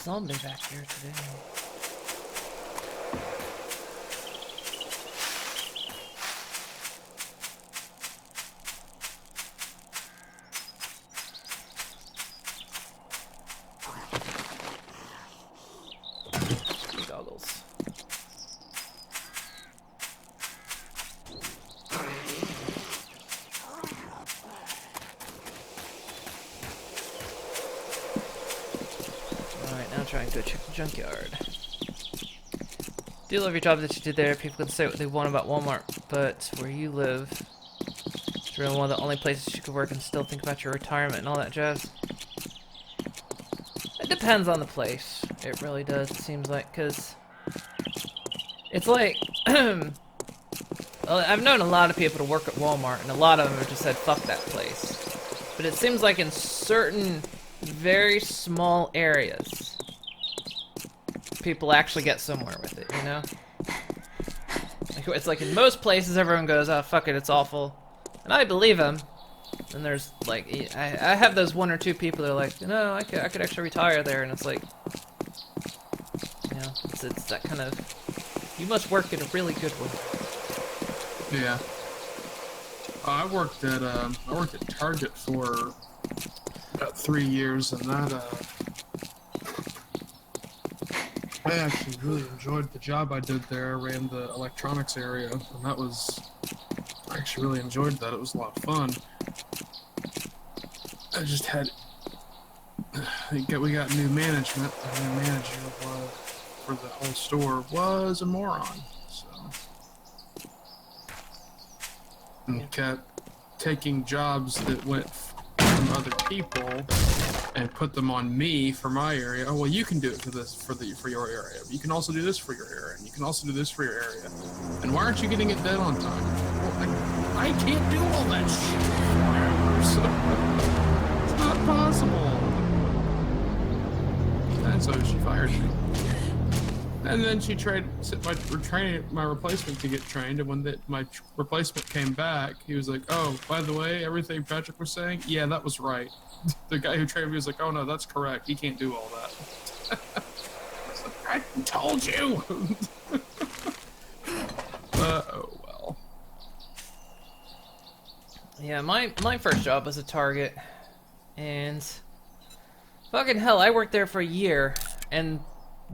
zombie back here today. Goggles. Alright, now try and go check the junkyard. Do love your job that you did there. People can say what they want about Walmart, but where you live, it's really one of the only places you could work and still think about your retirement and all that jazz. It depends on the place. It really does, it seems like, because it's like, I've known a lot of people to work at Walmart, and a lot of them have just said, fuck that place. But it seems like in certain very small areas, people actually get somewhere with it, you know? Like, it's like in most places, everyone goes, oh, fuck it, it's awful. And I believe them. And there's, like, I have those one or two people that are like, no, I could actually retire there, and it's like, you know, it's that kind of, you must work at a really good one. Yeah. I worked at Target for about 3 years, and I actually really enjoyed the job I did there. I ran the electronics area, and I actually really enjoyed that. It was a lot of fun. I just had, we got new management. The new manager for the whole store was a moron, so. And kept taking jobs that went from other people and put them on me for my area. Oh well, you can do it for your area. But you can also do this for your area, and you can also do this for your area. And why aren't you getting it done on time? Well, I can't do all that shit. So, it's not possible. And so she fired me. And then she training my replacement to get trained, and when my replacement came back, he was like, oh, by the way, everything Patrick was saying, yeah, that was right. The guy who trained me was like, oh no, that's correct, he can't do all that. I told you! Oh well. Yeah, my first job was at Target, and fucking hell, I worked there for a year, and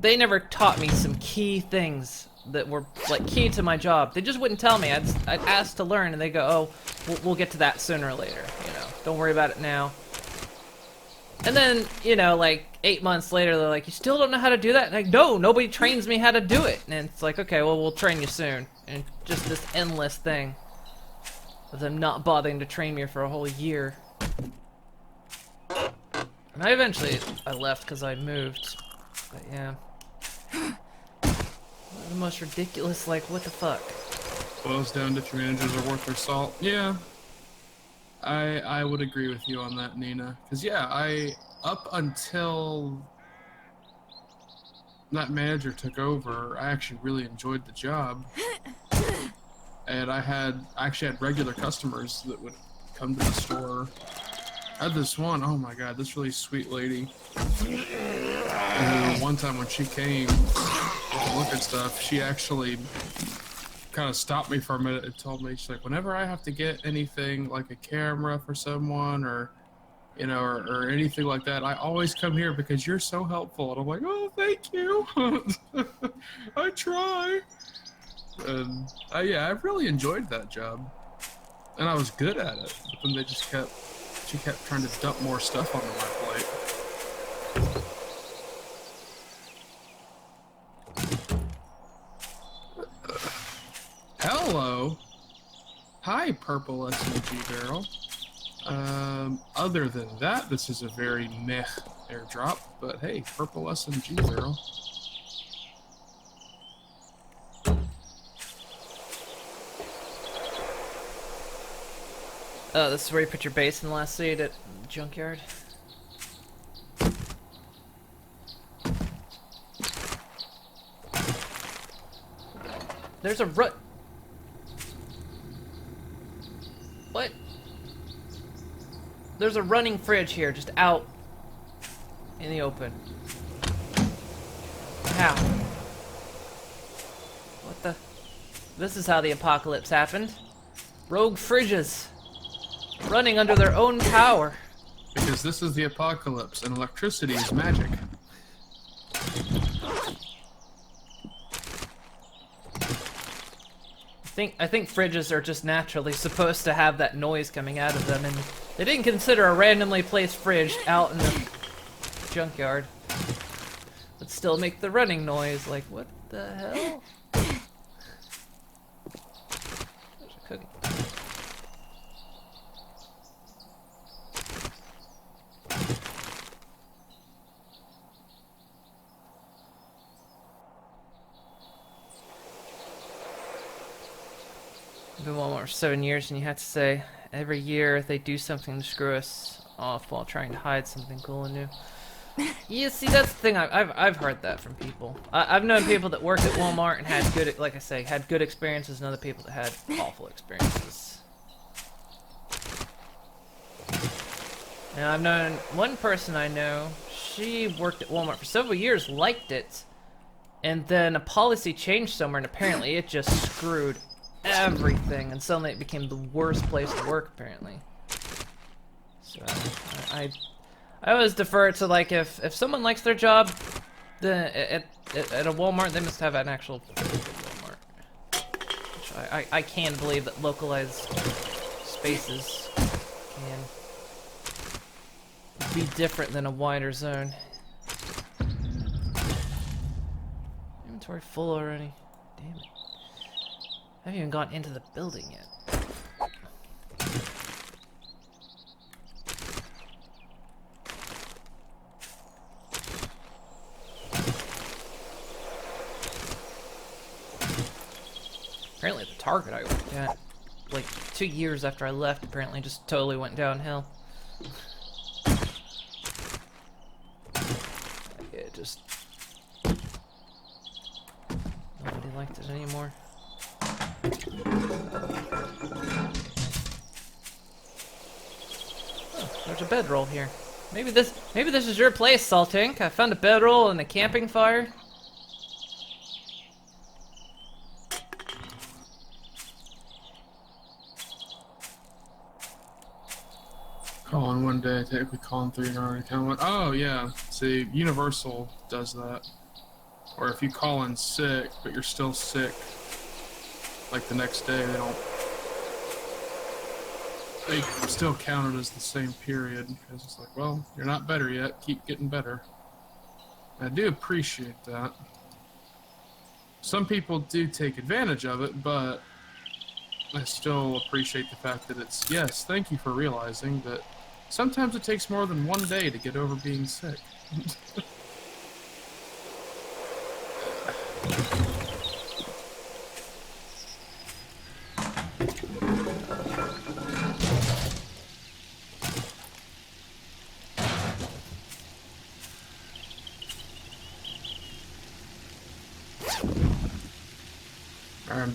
they never taught me some key things that were, like, key to my job. They just wouldn't tell me. I'd ask to learn, and they go, oh, we'll get to that sooner or later, you know. Don't worry about it now. And then, you know, like, 8 months later, they're like, you still don't know how to do that? And like, no, nobody trains me how to do it. And it's like, okay, well, we'll train you soon. And just this endless thing of them not bothering to train me for a whole year. And I left because I moved. But yeah. The most ridiculous, like, what the fuck? Boils down to if your managers are worth their salt. Yeah. I would agree with you on that, Nina. Because, yeah, up until that manager took over, I actually really enjoyed the job. And I actually had regular customers that would come to the store. I had this one, oh my god, this really sweet lady. And one time when she came to look at stuff, she actually kind of stopped me for a minute and told me, she's like, whenever I have to get anything like a camera for someone or, you know, or anything like that, I always come here because you're so helpful. And I'm like, oh, thank you. I try. And yeah, I really enjoyed that job. And I was good at it. But then she kept trying to dump more stuff onto my plate. Hello. Hi, Purple SMG Barrel. Other than that, this is a very meh airdrop, but hey, Purple SMG Barrel. Oh, this is where you put your base in the last seat at Junkyard? There's a What? There's a running fridge here, just out in the open. cow. What the? This is how the apocalypse happened. Rogue fridges. Running under their own power. Because this is the apocalypse, and electricity is magic. I think fridges are just naturally supposed to have that noise coming out of them, and they didn't consider a randomly placed fridge out in the junkyard. But still make the running noise, like, what the hell? There's a cookie. I've been Walmart for 7 years, and you have to say, every year they do something to screw us off while trying to hide something cool and new. Yeah, see, that's the thing. I've heard that from people. I've known people that worked at Walmart and had good, like I say, had good experiences, and other people that had awful experiences. And I've known one person I know. She worked at Walmart for several years, liked it, and then a policy changed somewhere, and apparently it just screwed everything, and suddenly it became the worst place to work, apparently. So I always defer to, like, if someone likes their job, then at a Walmart, they must have an actual really good Walmart. Which I can believe that localized spaces can be different than a wider zone. Inventory full already. Damn it. I haven't even gone into the building yet. Apparently the Target I worked at, like 2 years after I left, apparently just totally went downhill. It just... nobody liked it anymore. Oh, there's a bedroll here. Maybe this is your place, Saltink. I found a bedroll and a camping fire. Calling one day, technically calling 3 in a row. Count one. Oh yeah, see, Universal does that. Or if you call in sick, but you're still sick, like the next day, they still count it as the same period, because it's like, well, you're not better yet, keep getting better. I do appreciate that. Some people do take advantage of it, but I still appreciate the fact that it's, yes, thank you for realizing that sometimes it takes more than 1 day to get over being sick.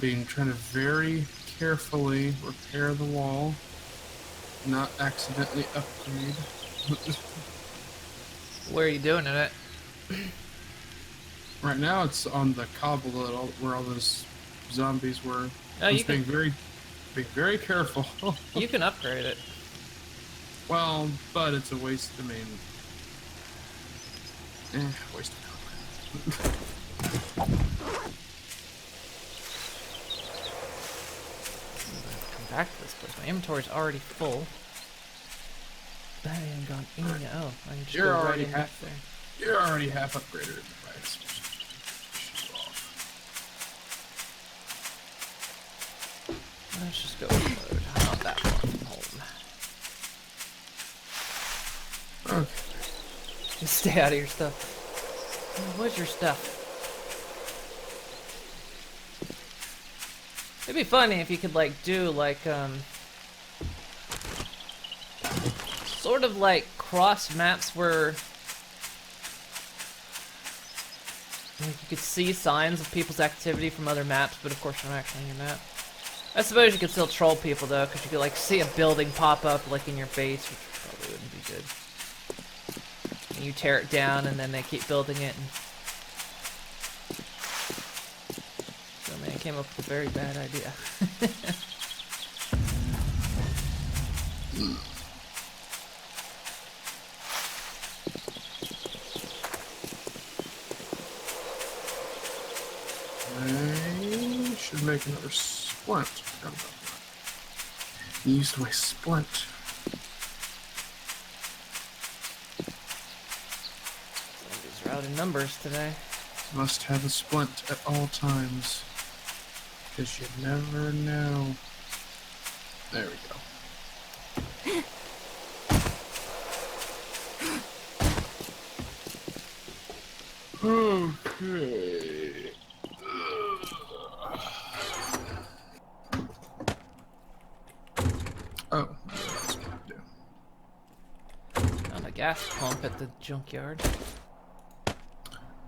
I'm trying to very carefully repair the wall, not accidentally upgrade. Where are you doing it at? Right now it's on the cobble where all those zombies were. Oh, I'm being very careful. You can upgrade it. Well, but it's a waste. I mean, waste of cobble. Back to this place. My inventory's already full. I haven't gone in yet. Oh, I can just go right in back there. You're already half upgraded. Let's just go reload. I'm not that far from home. Okay. Just stay out of your stuff. What's your stuff? It'd be funny if you could, like, do, like, sort of like cross maps where like, you could see signs of people's activity from other maps, but of course you're not actually on your map. I suppose you could still troll people though, because you could like see a building pop up like in your base, which probably wouldn't be good. And you tear it down and then they keep building it. And came up with a very bad idea. I should make another splint. Forgot about that. Use my splint. These are out of numbers today. Must have a splint at all times. Because you never know. There we go. Okay. Oh, that's what I do. Found a gas pump at the junkyard.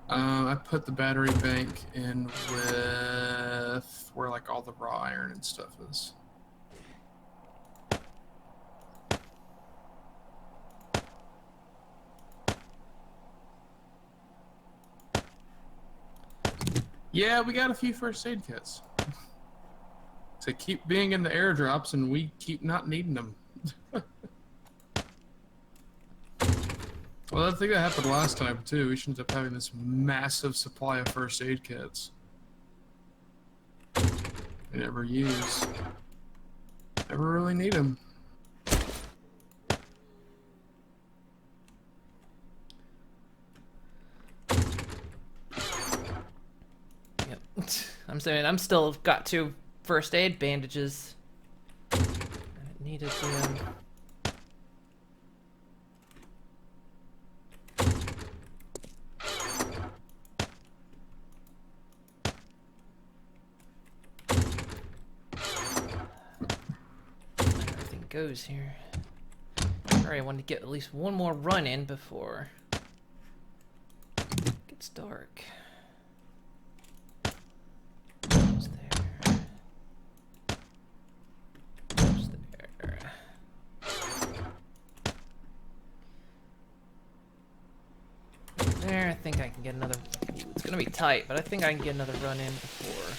I put the battery bank in with where like all the raw iron and stuff is. Yeah, we got a few first aid kits. To keep being in the airdrops and we keep not needing them. Well, I think that happened last time too. We should end up having this massive supply of first aid kits. We never use. Never really need them. Yep. I'm saying I'm still got 2 first aid bandages. I needed the everything goes here. Alright, I want to get at least one more run in before it gets dark. Who's there? Who's there? There, I think I can get another. Ooh, it's gonna be tight, but I think I can get another run in before.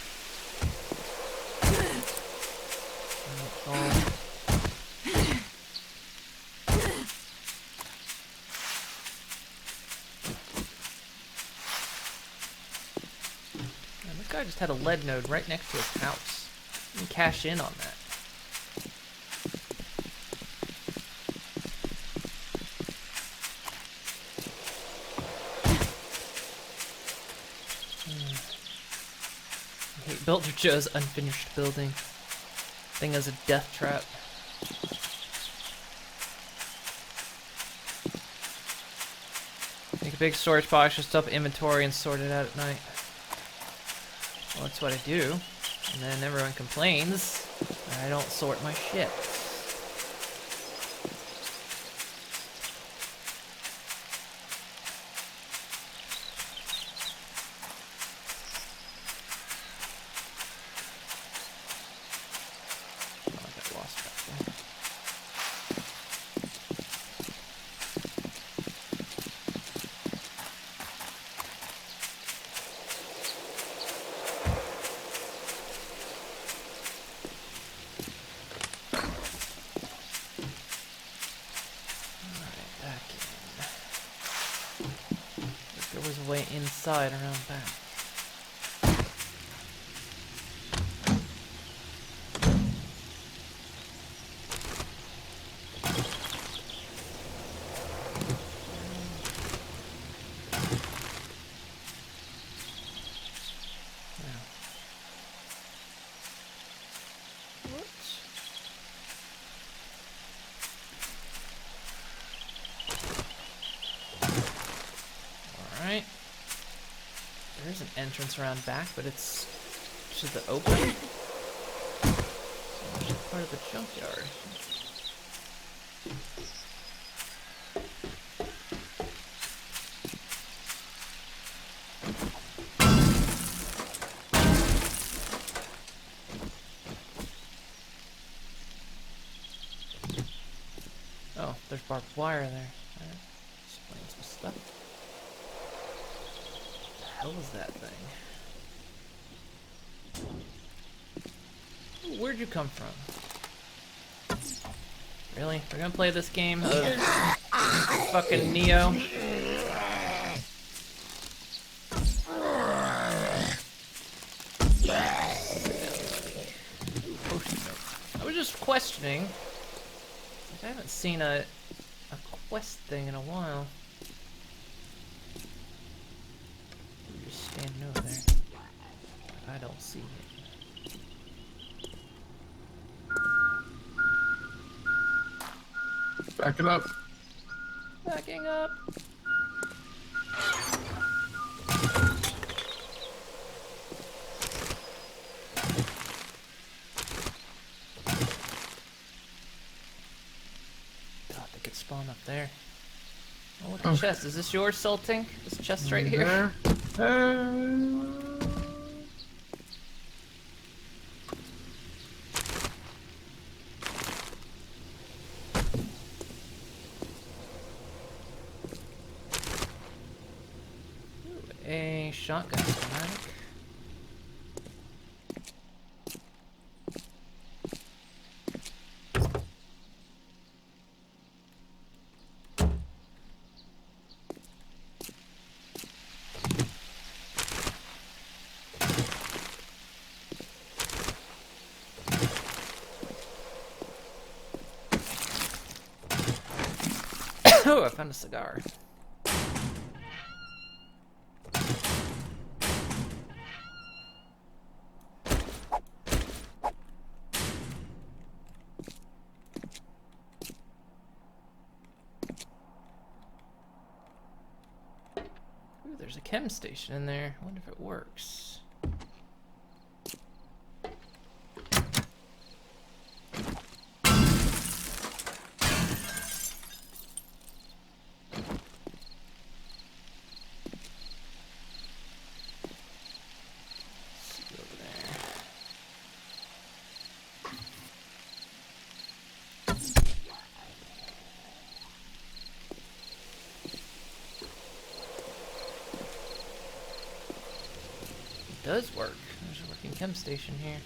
Oh. Man, this guy just had a lead node right next to his house. You can cash in on that. I hate Builder Joe's unfinished building. Thing is a death trap. Make a big storage box, just up inventory and sort it out at night. Well, that's what I do. And then everyone complains that I don't sort my shit. Oh, I got lost back there. There was a way inside around back. Alright. There's an entrance around back, but it's to the open. So it's part of the junkyard. Oh, there's barbed wire there. That explains some stuff. What the hell is that thing? Where'd you come from? Really? We're gonna play this game of fucking Neo? Potion note. I was just questioning. Like, I haven't seen a quest thing in a while. You're just standing over there. I don't see it. Back it up. Backing up. God, they could spawn up there. Oh, look at the chest. Is this yours, Salting? This chest right here? There. A shotgun schematic. Oh, I found a cigar. Ooh, there's a chem station in there. I wonder if it works. Does work. There's a working chem station here.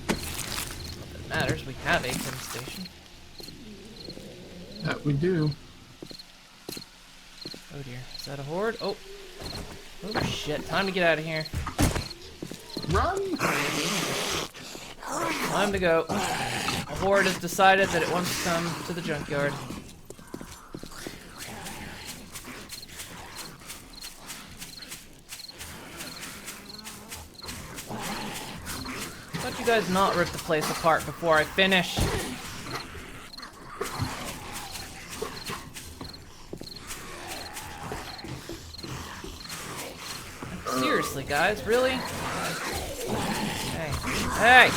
Not that it matters, we have a chem station. That we do. Oh dear, is that a horde? Oh. Oh shit, time to get out of here. Run! Time to go. A horde has decided that it wants to come to the junkyard. How about you guys not rip the place apart before I finish? Seriously, guys, really? Hey, hey!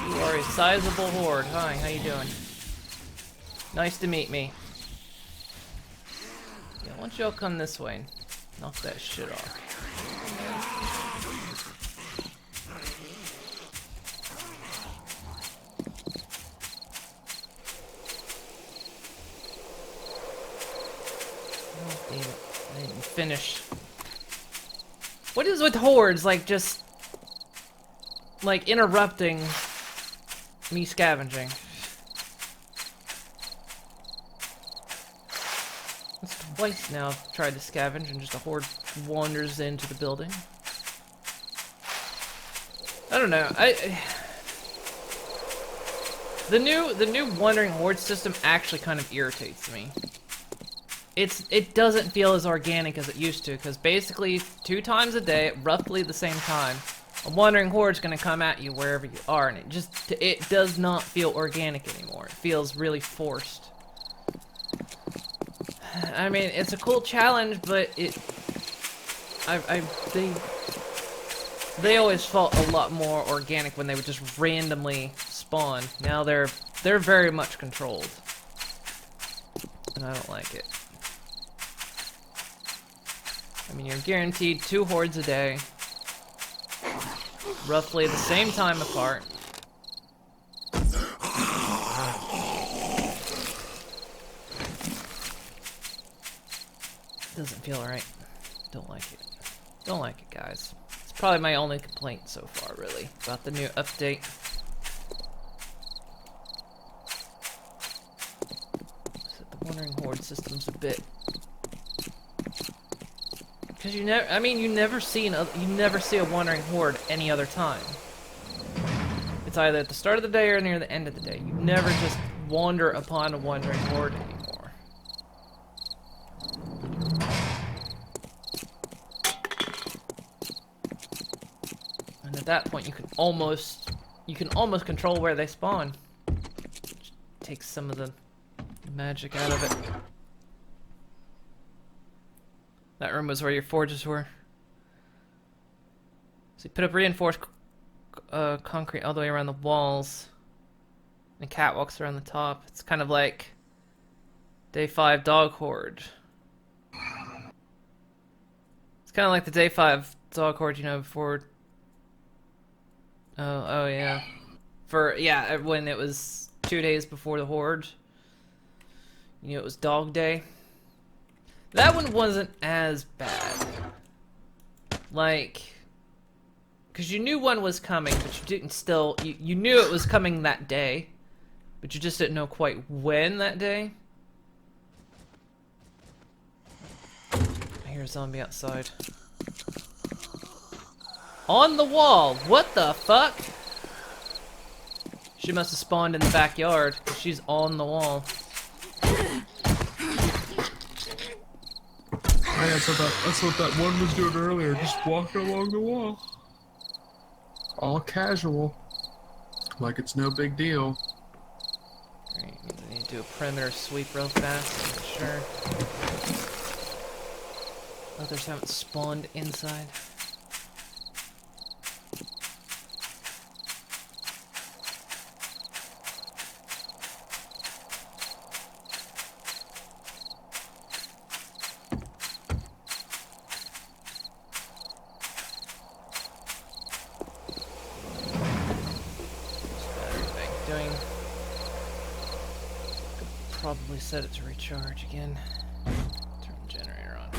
You are a sizable horde. Hi, how you doing? Nice to meet me. Yeah, why don't y'all come this way and knock that shit off? Oh, damn it. I didn't finish. What is with hordes, like, just, like, interrupting me scavenging? It's twice now I've tried to scavenge and just a horde wanders into the building. I don't know, the new wandering horde system actually kind of irritates me. It doesn't feel as organic as it used to, because basically 2 times a day at roughly the same time, a wandering horde's gonna come at you wherever you are, and it does not feel organic anymore. It feels really forced. I mean, it's a cool challenge, but they always felt a lot more organic when they would just randomly spawn. Now they're very much controlled, and I don't like it. I mean, you're guaranteed 2 hordes a day, roughly the same time apart. Doesn't feel right. Don't like it. Don't like it, guys. It's probably my only complaint so far, really, about the new update. So the Wandering Horde system's a bit... Because you never, I mean, you never see a Wandering Horde any other time. It's either at the start of the day or near the end of the day. You never just wander upon a Wandering Horde anymore. And at that point, you can almost control where they spawn. Which takes some of the magic out of it. That room was where your forges were. So you put up reinforced concrete all the way around the walls. And catwalks around the top. It's kind of like Day 5 Dog Horde. It's kind of like the Day 5 Dog Horde, you know, before... Oh yeah. When it was 2 days before the Horde. You know, it was Dog Day. That one wasn't as bad. Like... Because you knew one was coming, but you didn't still... You knew it was coming that day. But you just didn't know quite when that day. I hear a zombie outside. On the wall! What the fuck? She must have spawned in the backyard, because she's on the wall. Oh, yeah, so that's what that one was doing earlier, just walking along the wall. All casual. Like it's no big deal. Great, means I need to do a perimeter sweep real fast, sure. Others haven't spawned inside. Probably set it to recharge again. Turn the generator on.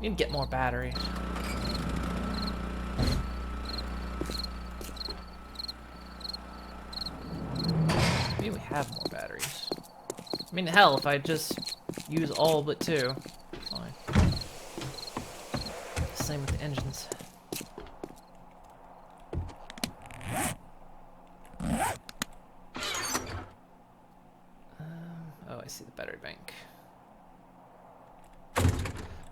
Need to get more batteries. Maybe we have more batteries. I mean, hell, if I just use all but 2, fine. Same with the engines. I see the battery bank. I'm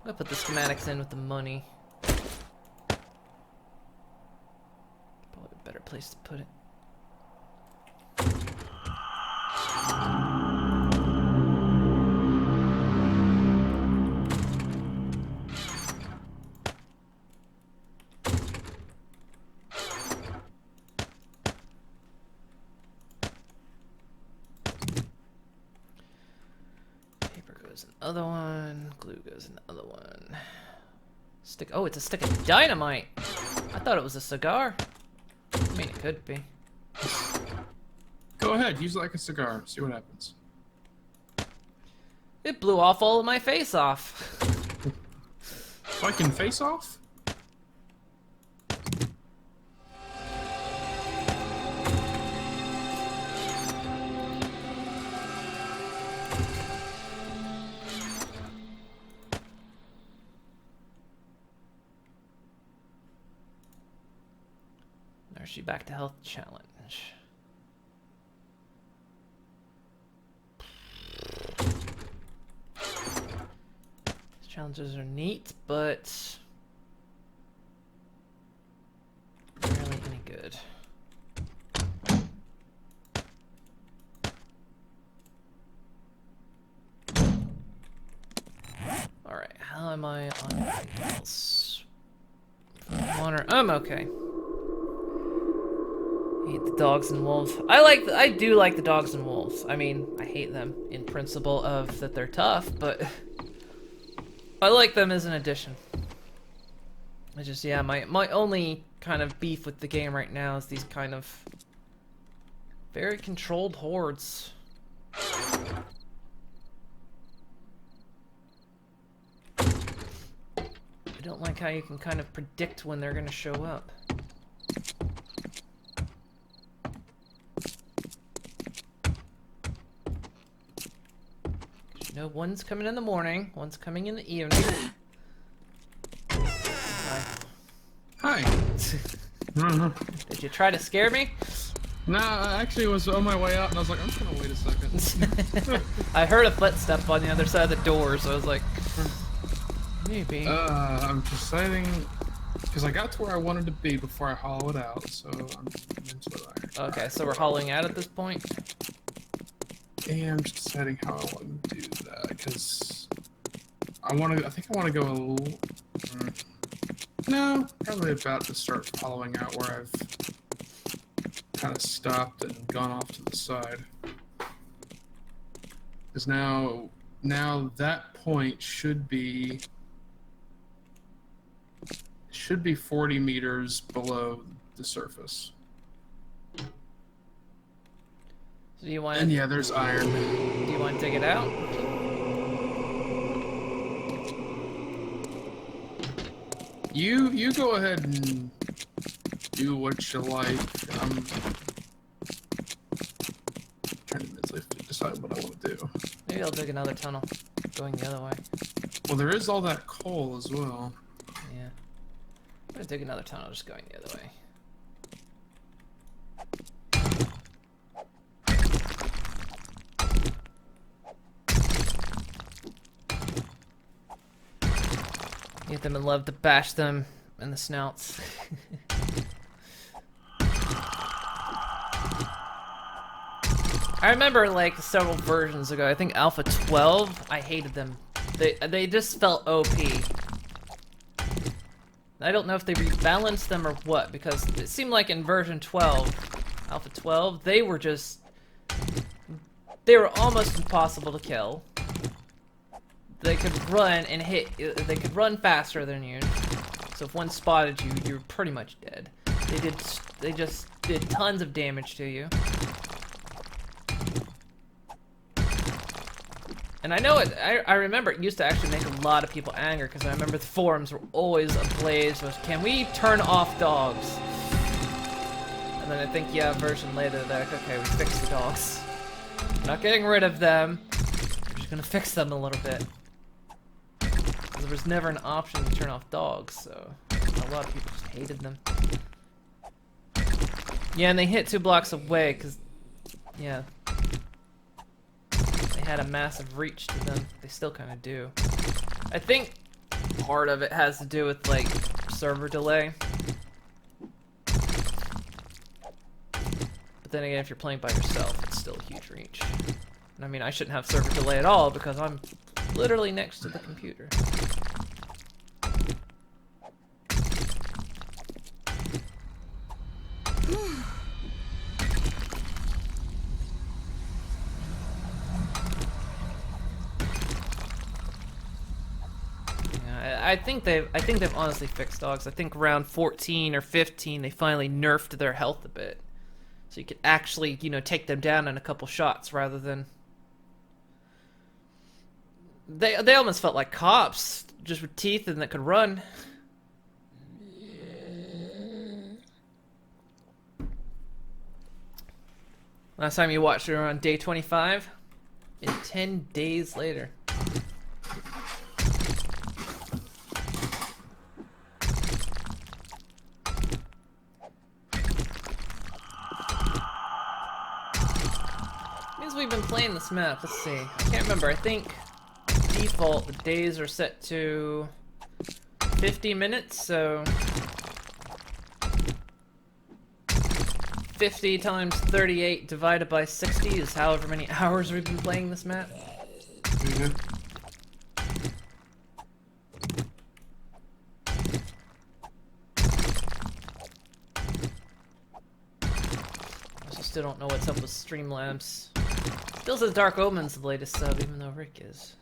gonna put the schematics in with the money. Probably a better place to put it. Another one. Glue goes in the other one. Stick. Oh, it's a stick of dynamite. I thought it was a cigar. I mean, it could be. Go ahead, use it like a cigar. See what happens. It blew off all of my face off. Fucking face off? She back to health challenge. These challenges are neat, but not really any good. All right, how am I on vitals? Water. I'm okay. Hate the dogs and wolves. I do like the dogs and wolves. I mean, I hate them in principle of that they're tough, but I like them as an addition. I just, yeah, my only kind of beef with the game right now is these kind of very controlled hordes. I don't like how you can kind of predict when they're gonna show up. You know, one's coming in the morning, one's coming in the evening. Hi. Hi. Did you try to scare me? Nah, I actually was on my way out and I was like, I'm just gonna wait a second. I heard a footstep on the other side of the door, so I was like, maybe. I'm deciding, because I got to where I wanted to be before I hollow it out, so I'm mentally there. Okay, so we're hollowing out at this point? And I'm just deciding how I want to do that, because I think I want to go a little... No, probably about to start hollowing out where I've kind of stopped and gone off to the side. Because now that point should be 40 meters below the surface. So do you want? And yeah, there's iron. Do you want to dig it out? You go ahead and do what you like. I'm trying to mentally decide what I want to do. Maybe I'll dig another tunnel, going the other way. Well, there is all that coal as well. Yeah. I'm gonna dig another tunnel, just going the other way. Get them and love to bash them in the snouts. I remember like several versions ago, I think Alpha 12, I hated them. They just felt OP. I don't know if they rebalanced them or what, because it seemed like in version 12, Alpha 12, they were almost impossible to kill. They could run and hit, they could run faster than you. So if one spotted you, you were pretty much dead. They just did tons of damage to you. And I know it, I remember it used to actually make a lot of people angry, because I remember the forums were always ablaze with, can we turn off dogs? And then I think, yeah, a version later, they're like, okay, we fixed the dogs. We're not getting rid of them, we're just gonna fix them a little bit. There was never an option to turn off dogs, so a lot of people just hated them. Yeah, and they hit 2 blocks away, because, yeah, they had a massive reach to them. They still kind of do. I think part of it has to do with, like, server delay. But then again, if you're playing by yourself, it's still a huge reach. And I mean, I shouldn't have server delay at all, because I'm literally next to the computer. I think they've honestly fixed dogs. I think around 14 or 15 they finally nerfed their health a bit. So you could actually, you know, take them down in a couple shots rather than they almost felt like cops, just with teeth and that could run. Last time you watched, we were on day 25, and 10 days later. Means we've been playing this map. Let's see. I can't remember. I think default the days are set to 50 minutes, so 50 times 38 divided by 60 is however many hours we've been playing this map. Mm-hmm. I still don't know what's up with Streamlabs. Still says Dark Omen's the latest sub, even though Rick is.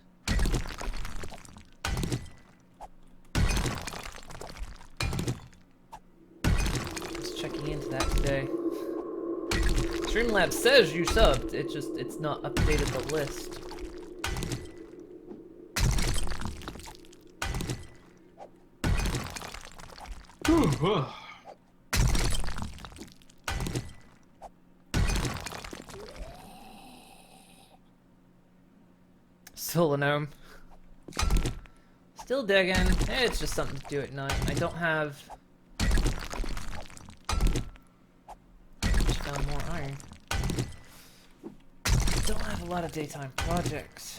Just checking into that today. Streamlabs says you subbed, it's not updated the list. Still a gnome. Still digging. It's just something to do at night. I don't have... Just found more iron. Don't have a lot of daytime projects.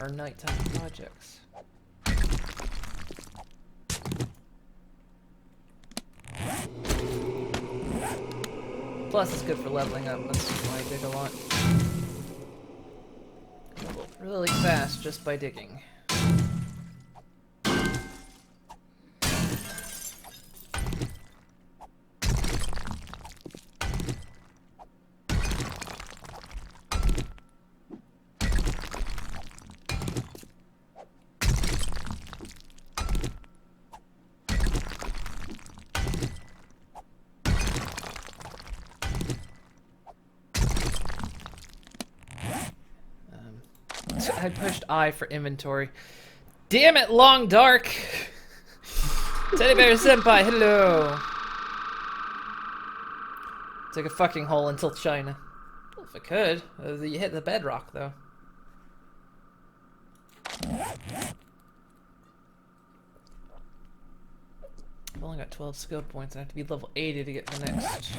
Or nighttime projects. Plus, it's good for leveling up. That's why I dig a lot. Level really fast just by digging. I pushed I for inventory. Damn it, Long Dark! Teddy Bear Senpai, hello! Take a fucking hole until China. Well, if I could. You hit the bedrock, though. I've only got 12 skill points. I have to be level 80 to get the next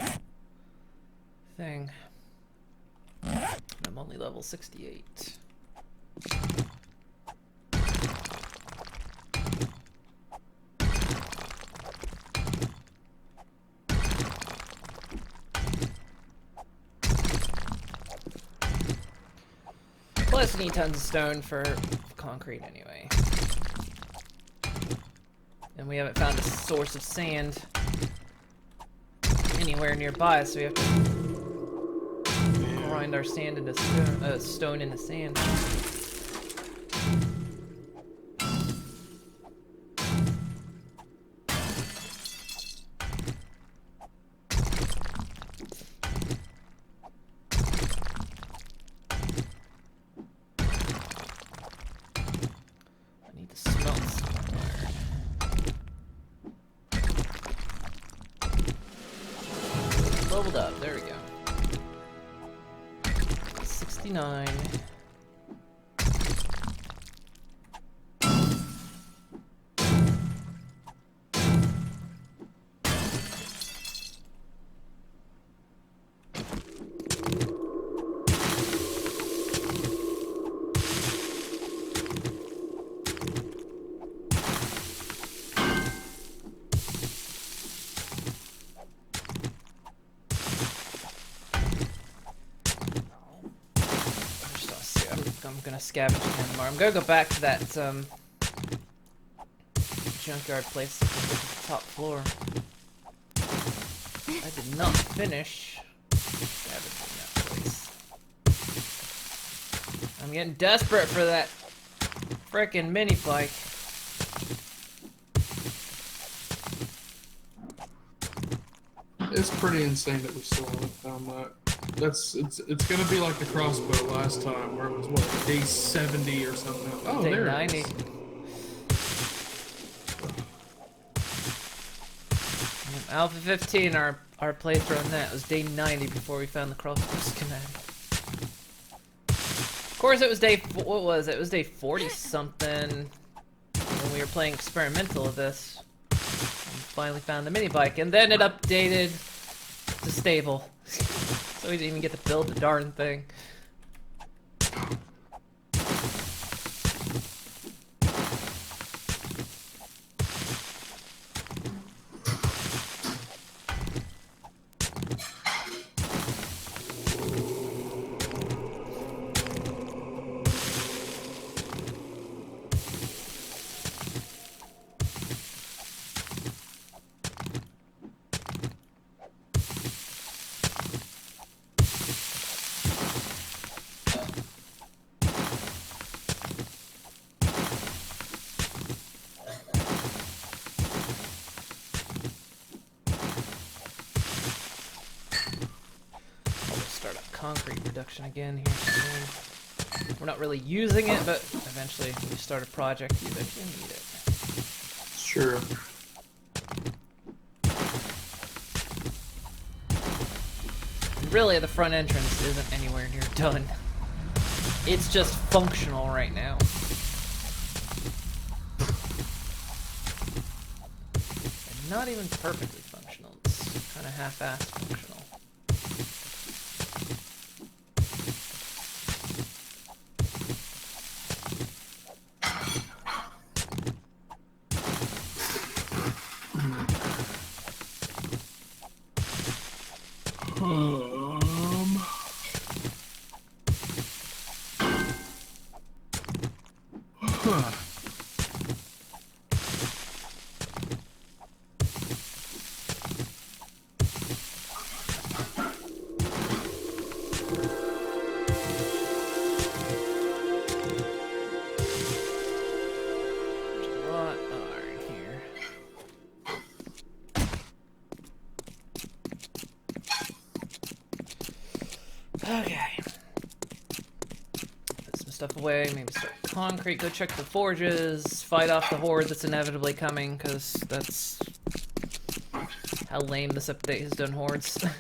thing. I'm only level 68. Plus, you need tons of stone for concrete anyway. And we haven't found a source of sand anywhere nearby, so we have to grind our sand into stone into sand. Leveled up, there we go. 69. I'm gonna scavenge again tomorrow. I'm gonna go back to that junkyard place to the top floor. I did not finish scavenging that place. I'm getting desperate for that frickin' mini bike. It's pretty insane that we still haven't found that. It's gonna be like the crossbow last time, where it was what, day 70 or something. Oh, Day there 90. it is. Alpha 15, our playthrough on that was day 90 before we found the crossbow schematic. Of course, it was what was it? It was day 40 something when we were playing experimental of this. And finally found the mini bike, and then it updated to stable. So we didn't even get to build the darn thing. Concrete production again here soon. We're not really using it, but eventually if you start a project, you eventually need it. Sure. really, the front entrance isn't anywhere near done. It's just functional right now. And not even perfectly functional. It's kind of half-assed functional. Okay. Put some stuff away, maybe start concrete, go check the forges, fight off the horde that's inevitably coming, because that's how lame this update has done hordes. A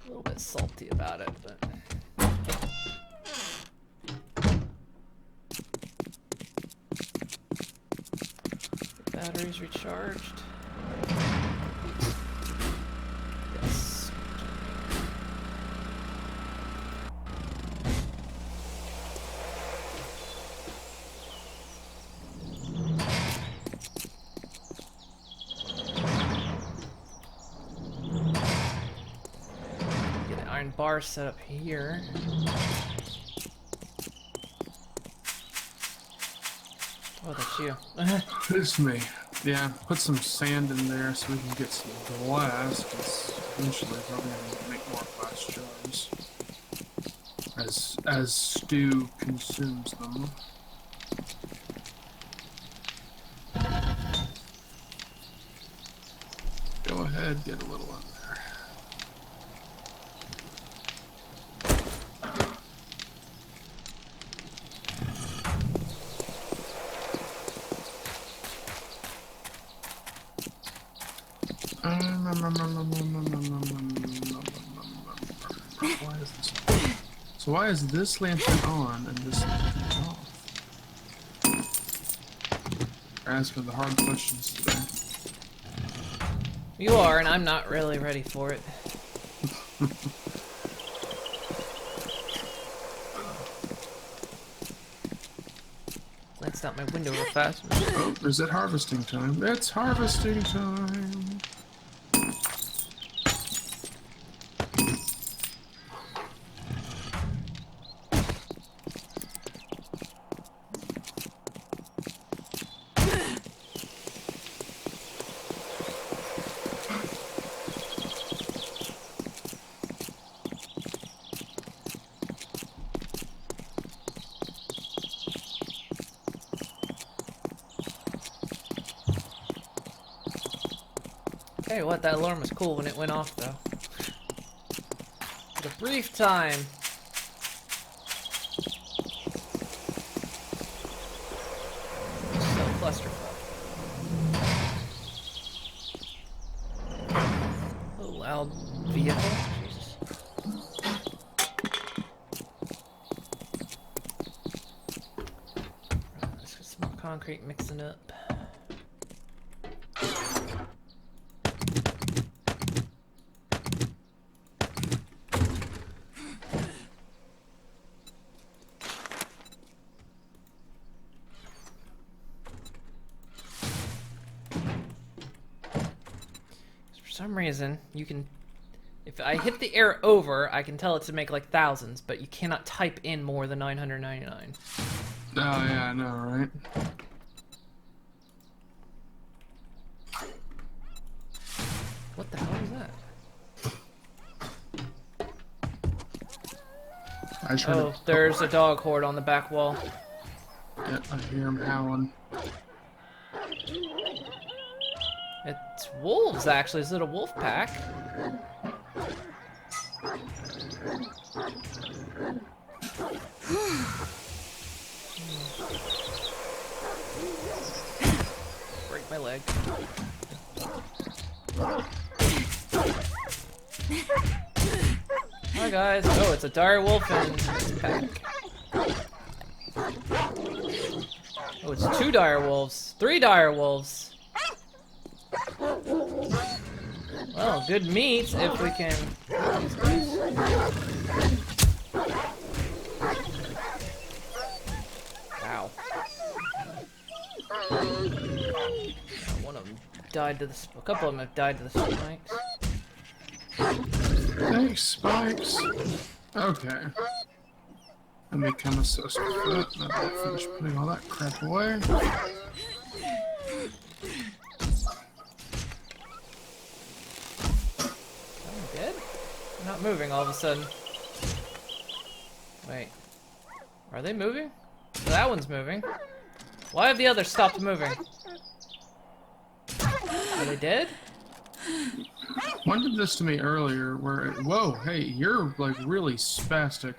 little bit salty about it, but... Batteries recharged. Yes. Get an iron bar set up here. Oh, that's you. It's me. Yeah, put some sand in there so we can get some glass, because eventually we're probably going to make more glass jars. As stew consumes them. Go ahead, get a little in there. Why is this on? So why is this lantern on and this lantern off? Asking the hard questions today. You are, and I'm not really ready for it. Glanced out my window real fast. Oh, is it harvesting time? It's harvesting time! Tell you what, that alarm was cool when it went off, though. For a brief time. So clusterfuck. A loud vehicle. Jesus. Right, let's get some more concrete mixing up. For some reason, you can... If I hit the arrow over, I can tell it to make like thousands, but you cannot type in more than 999. Oh yeah, I know, right? What the hell is that? Oh, there's a dog horde on the back wall. Yeah, I hear him howling. It's wolves, actually. Is it a wolf pack? Break my leg. Hi guys. Oh, it's a dire wolf and its pack. Oh, it's 2 dire wolves. 3 dire wolves. Well, good meat if we can. Wow. One of them died to the. A couple of them have died to the spikes. Thanks, spikes. Okay. I'm becoming so stupid for that. Now that I finish putting all that crap away. I'm dead? They're not moving all of a sudden. Wait. Are they moving? That one's moving. Why have the others stopped moving? Are they dead? One did this to me earlier where it, whoa, hey, you're like really spastic.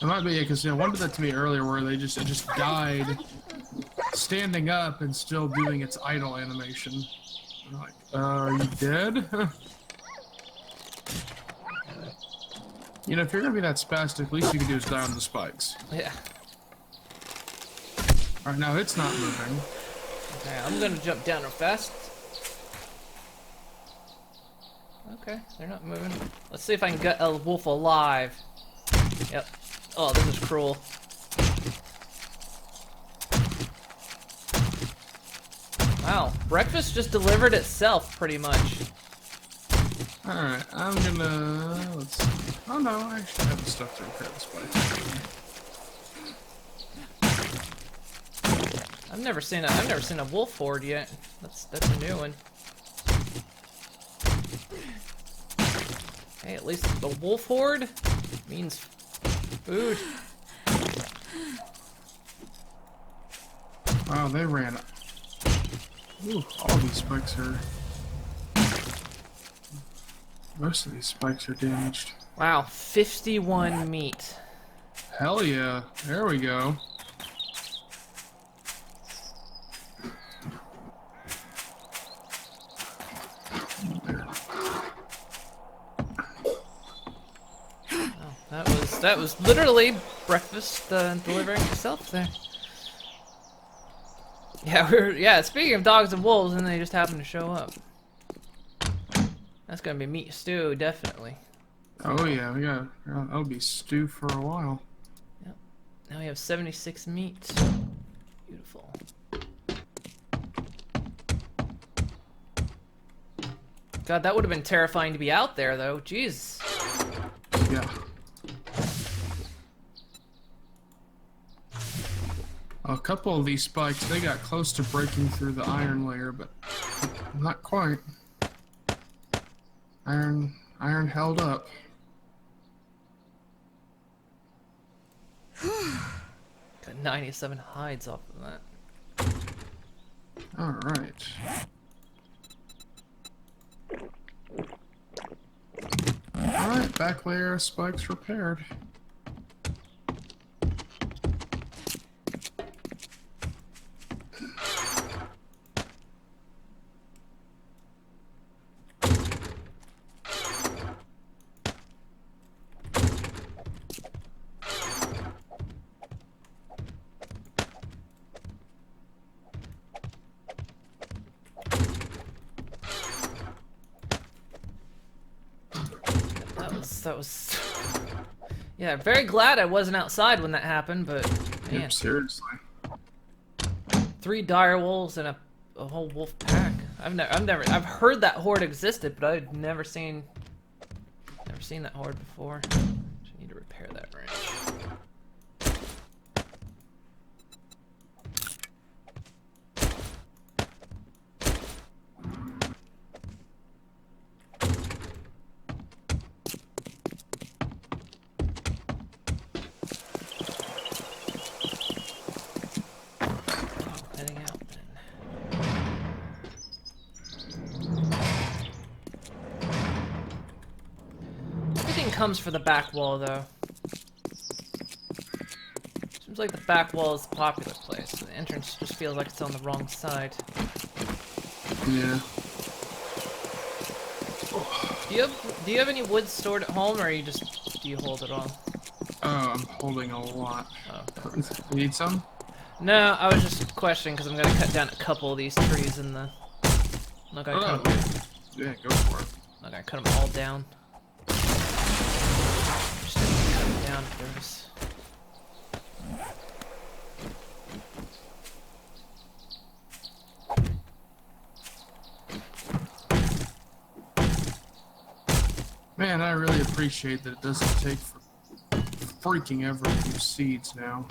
It might be because one did that to me earlier where it just died standing up and still doing its idle animation. I'm like, are you dead? You know, if you're gonna be that spastic, least you can do is die on the spikes. Yeah. Alright, now it's not moving. Okay, I'm gonna jump down real fast. Okay, they're not moving. Let's see if I can get a wolf alive. Yep. Oh, this is cruel. Wow, breakfast just delivered itself, pretty much. Alright, I'm gonna... let's see. Oh no, I actually have the stuff to repair this place. I've never seen a wolf horde yet. That's a new one. Hey, at least the wolf horde means food. Wow, they ran. Ooh, all these spikes are... most of these spikes are damaged. Wow, 51 meat. Hell yeah, there we go. Oh, that was literally breakfast delivering itself there. Yeah, speaking of dogs and wolves, and they just happen to show up. That's gonna be meat stew, definitely. Oh yeah, we got that'll be stew for a while. Yep. Now we have 76 meat. Beautiful. God, that would have been terrifying to be out there, though. Jeez. Yeah. A couple of these spikes, they got close to breaking through the iron layer, but not quite. Iron held up. Got 97 hides off of that. All right. All right, back layer of spikes repaired. That was yeah, very glad I wasn't outside when that happened, but man. Yep, seriously. 3 dire wolves and a whole wolf pack. I've heard that horde existed, but I've never seen that horde before. Just need to repair that wrench. comes for the back wall, though. Seems like the back wall is the popular place. The entrance just feels like it's on the wrong side. Yeah. Do you have any wood stored at home, or do you hold it all? Oh, I'm holding a lot. Oh. You need some? No, I was just questioning because I'm gonna cut down a couple of these trees in the. I'm not gonna cut them. Yeah, go for it. I'm not gonna cut them all down. Just gonna cut them down if there's. Man, I really appreciate that it doesn't take for freaking ever to use seeds now.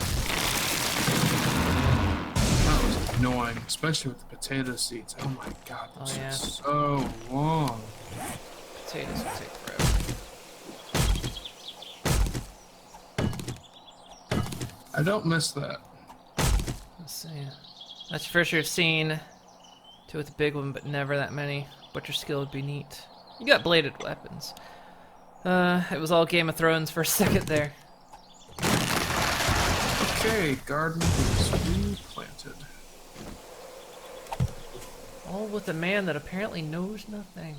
That was annoying, especially with the potato seeds. Oh my god, Oh, yeah. so long. Potatoes will take forever. I don't miss that. Let's see. That's your first year of seeing two with a big one, but never that many. Butcher skill would be neat. You got bladed weapons. It was all Game of Thrones for a second there. Okay, garden is replanted. All with a man that apparently knows nothing.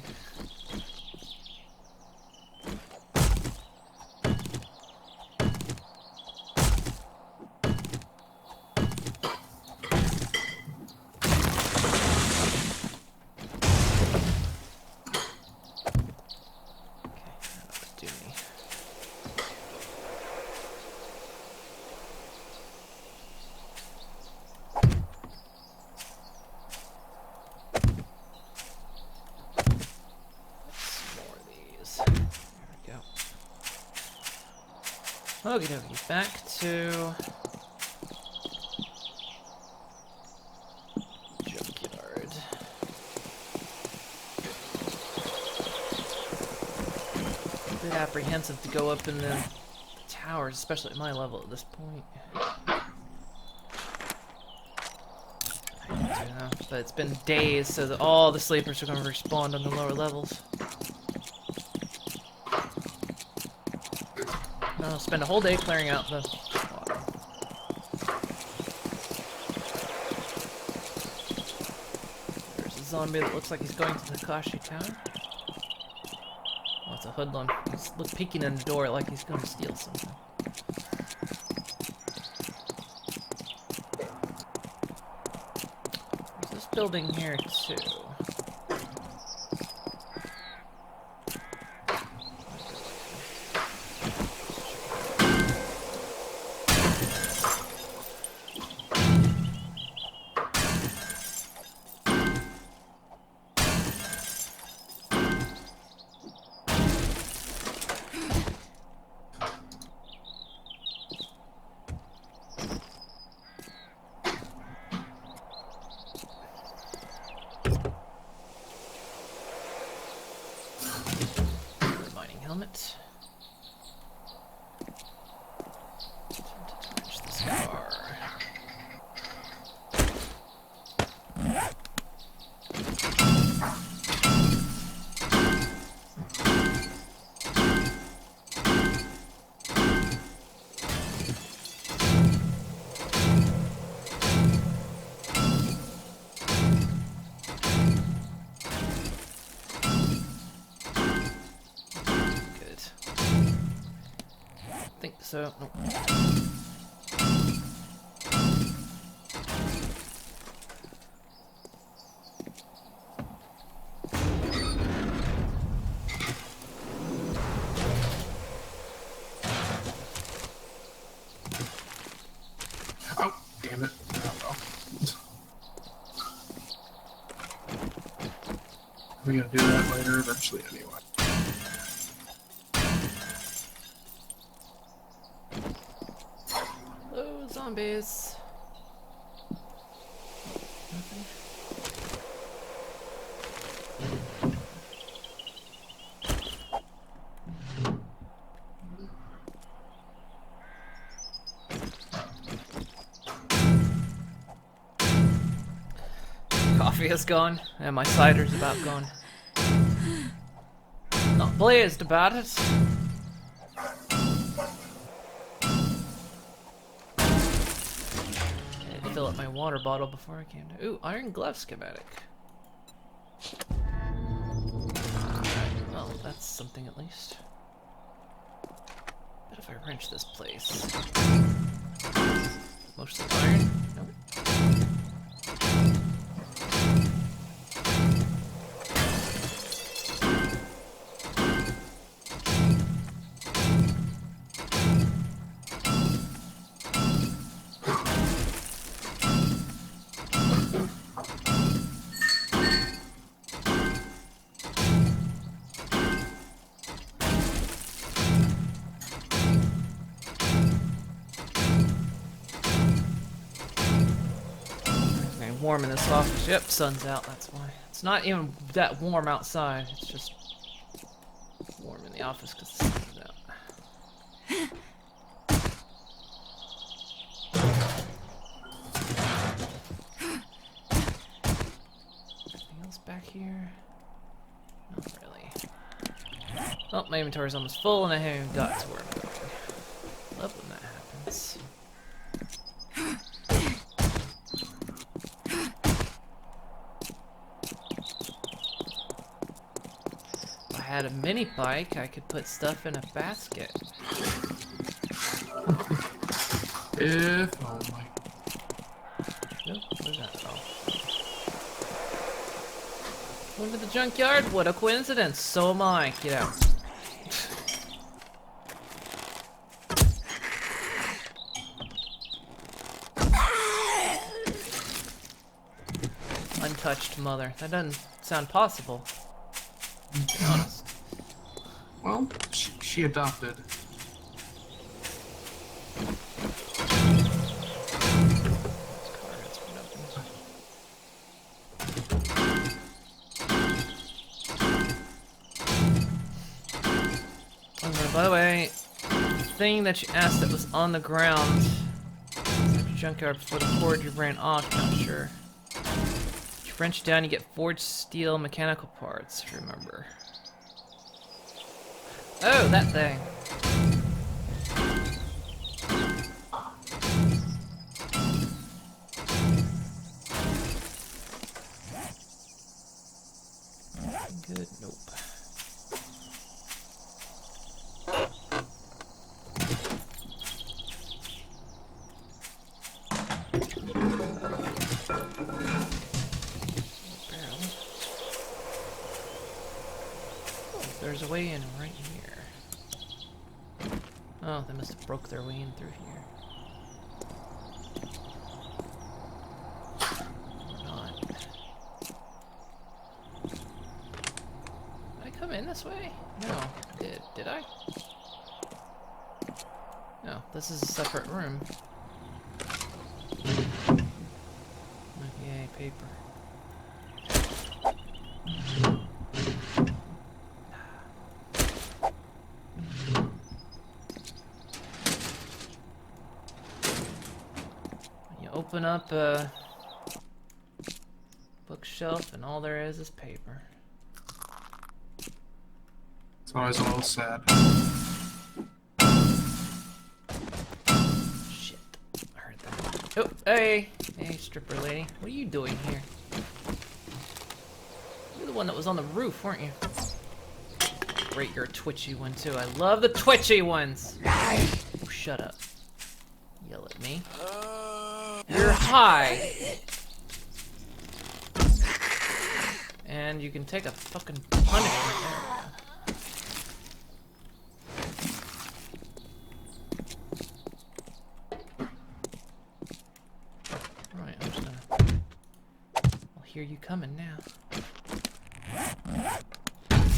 Okie dokie, back to junkyard. A bit apprehensive to go up in the towers, especially at my level at this point. I do know, but it's been days, so that all the sleepers are going to respawn on the lower levels. I'll spend a whole day clearing out the water. There's a zombie that looks like he's going to the Kashi Tower. Oh, it's a hoodlum. He's peeking in the door like he's going to steal something. There's this building here, too. Helmet. Touch the scar. So, nope. Oh, damn it. Oh, well. We're gonna do that later eventually anyway. Hello, zombies. Nothing. Coffee is gone, and my cider's about gone. Not blazed about it. fill up my water bottle before I came to. Ooh, iron glove schematic. Well, that's something at least. But if I wrench this place, mostly iron. Nope. Warm in this office. Yep, sun's out, that's why. It's not even that warm outside, it's just warm in the office because the sun's out. Anything else back here? Not really. Oh, my inventory's almost full and I haven't even got to where I'm going. Love when that happens. Had a mini bike, I could put stuff in a basket. If only. Nope, where's that? Oh. Going to the junkyard? What a coincidence. So am I. Get out. Untouched mother. That doesn't sound possible. To be honest. Well, she adopted. By the way, the thing that you asked that was on the ground at the junkyard before the forge ran off, not sure. If you wrench down, you get forged steel mechanical parts, remember. Oh, that thing. Good, nope. There's a way in right here. Oh, they must have broke their way in through here. Or not. Did I come in this way? No. Did I? No, this is a separate room. Yay, paper. Open up a bookshelf and all there is paper. It's always a little sad. Shit. I heard that. Oh, hey! Hey, stripper lady. What are you doing here? You're the one that was on the roof, weren't you? Great, you're a twitchy one too. I love the twitchy ones! Oh, shut up. Yell at me. You're high. And you can take a fucking punishment. Right, I'm just gonna... I'll hear you coming now.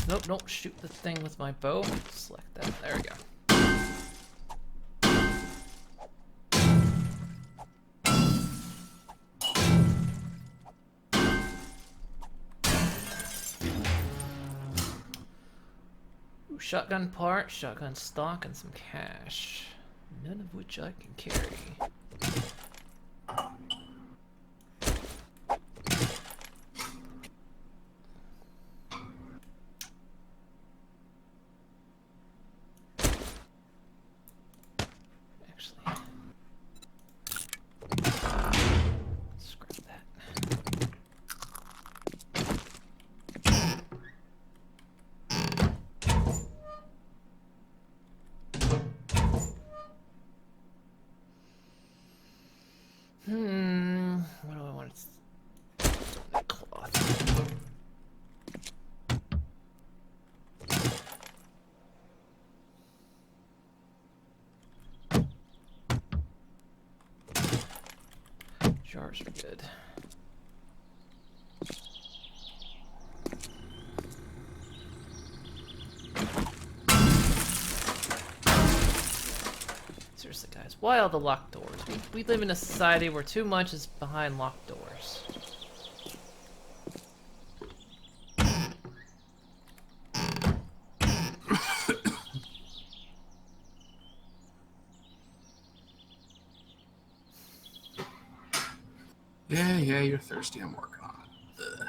Nope, don't shoot the thing with my bow. Select that. There we go. Shotgun part, shotgun stock, and some cash. None of which I can carry. Actually. Jars are good. Seriously, guys, why all the locked doors? We live in a society where too much is behind locked doors. Yeah, you're thirsty. I'm working on it. Ugh.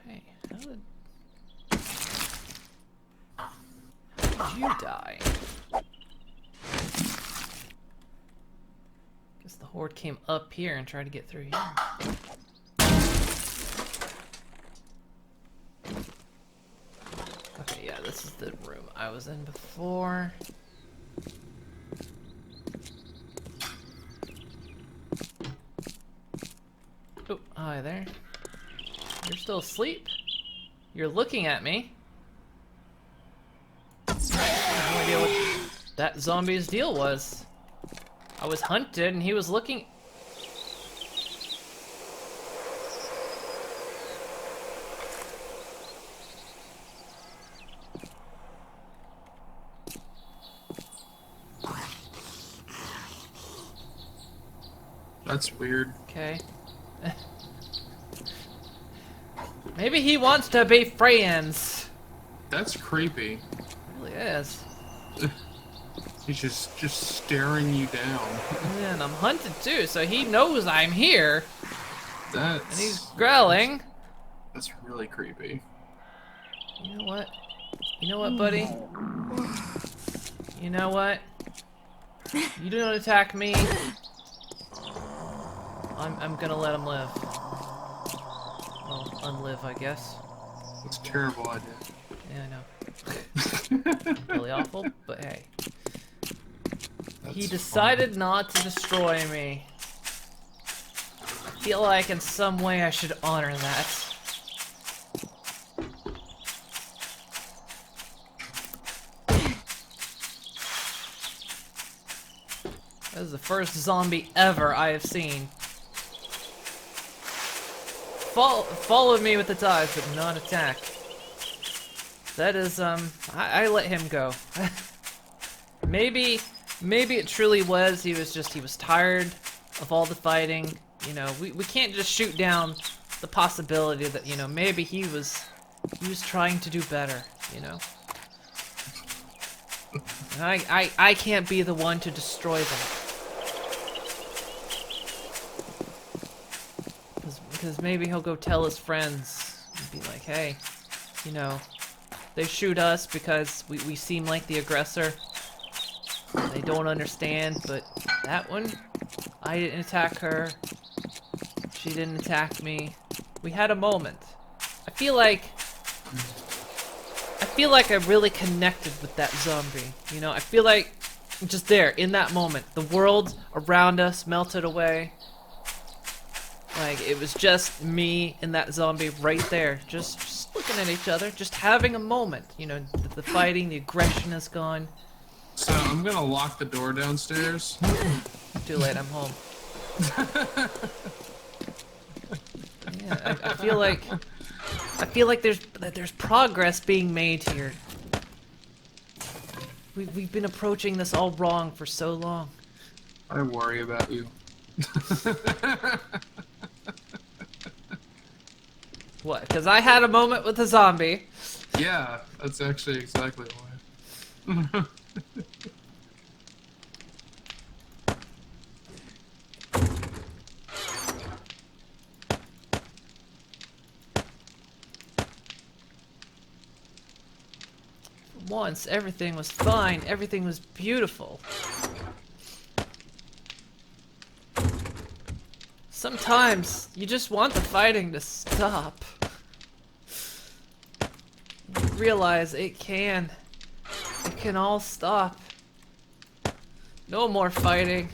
Hey, how did you die? Guess the horde came up here and tried to get through here. Okay, yeah, this is the room I was in before. Oh, hi there. You're still asleep? You're looking at me? I have no idea what that zombie's deal was. I was hunted and he was looking. That's weird. Okay. Maybe he wants to be friends. That's creepy. It really is. He's just staring you down. And I'm hunted too, so he knows I'm here. And he's That's growling. that's really creepy. You know what? You know what, buddy? You know what? You don't attack me. I'm gonna let him live. Well, unlive, I guess. That's a terrible idea. Yeah, I know. Really awful, but hey. He That's decided not to destroy me. I feel like in some way I should honor that. That is the first zombie ever I have seen. Follow me with the dive, but not attack. That is, I let him go. Maybe it truly was, he was tired of all the fighting. You know, we can't just shoot down the possibility that, you know, maybe he was trying to do better, you know? And I can't be the one to destroy them. Because maybe he'll go tell his friends and be like, hey, you know, they shoot us because we seem like the aggressor. They don't understand, but that one, I didn't attack her. She didn't attack me. We had a moment. I feel like I really connected with that zombie. You know, I feel like just there, in that moment, the world around us melted away. Like, it was just me and that zombie right there, just looking at each other, just having a moment. You know, the fighting, the aggression is gone. So I'm gonna lock the door downstairs. Too late, I'm home. Yeah, I feel like there's progress being made here. We've been approaching this all wrong for so long. I worry about you. What? Because I had a moment with a zombie. Yeah, that's actually exactly why. Once everything was fine, everything was beautiful. Sometimes you just want the fighting to stop. You realize it can all stop. No more fighting.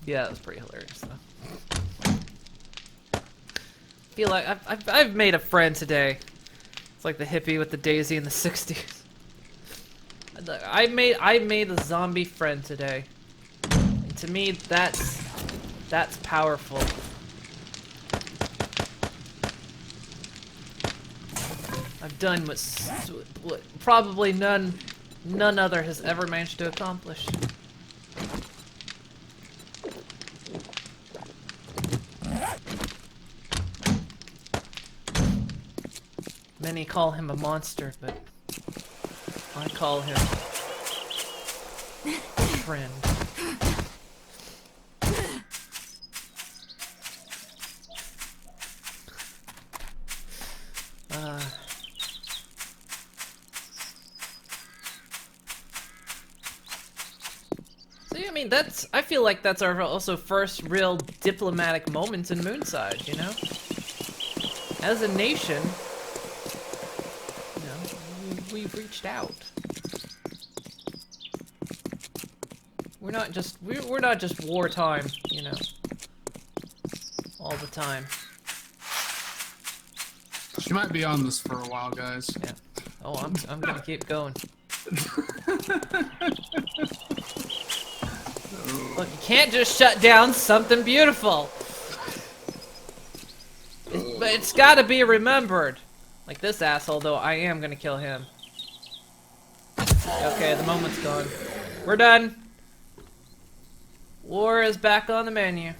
Yeah, that was pretty hilarious though. Feel like I've made a friend today. It's like the hippie with the daisy in the 60s. I made a zombie friend today. And to me, that's powerful. I've done what probably none other has ever managed to accomplish. Many call him a monster, but I call him a friend. See, I mean, I feel like that's our also first real diplomatic moment in Moonside, you know? As a nation, you know, we've reached out. We're not just wartime, you know, all the time. She might be on this for a while, guys. Yeah. Oh, I'm gonna keep going. Look, you can't just shut down something beautiful. But it's gotta be remembered. Like this asshole, though, I am gonna kill him. Okay, the moment's gone. We're done. War is back on the menu.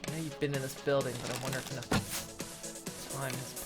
I know you've been in this building, but I wonder if enough time has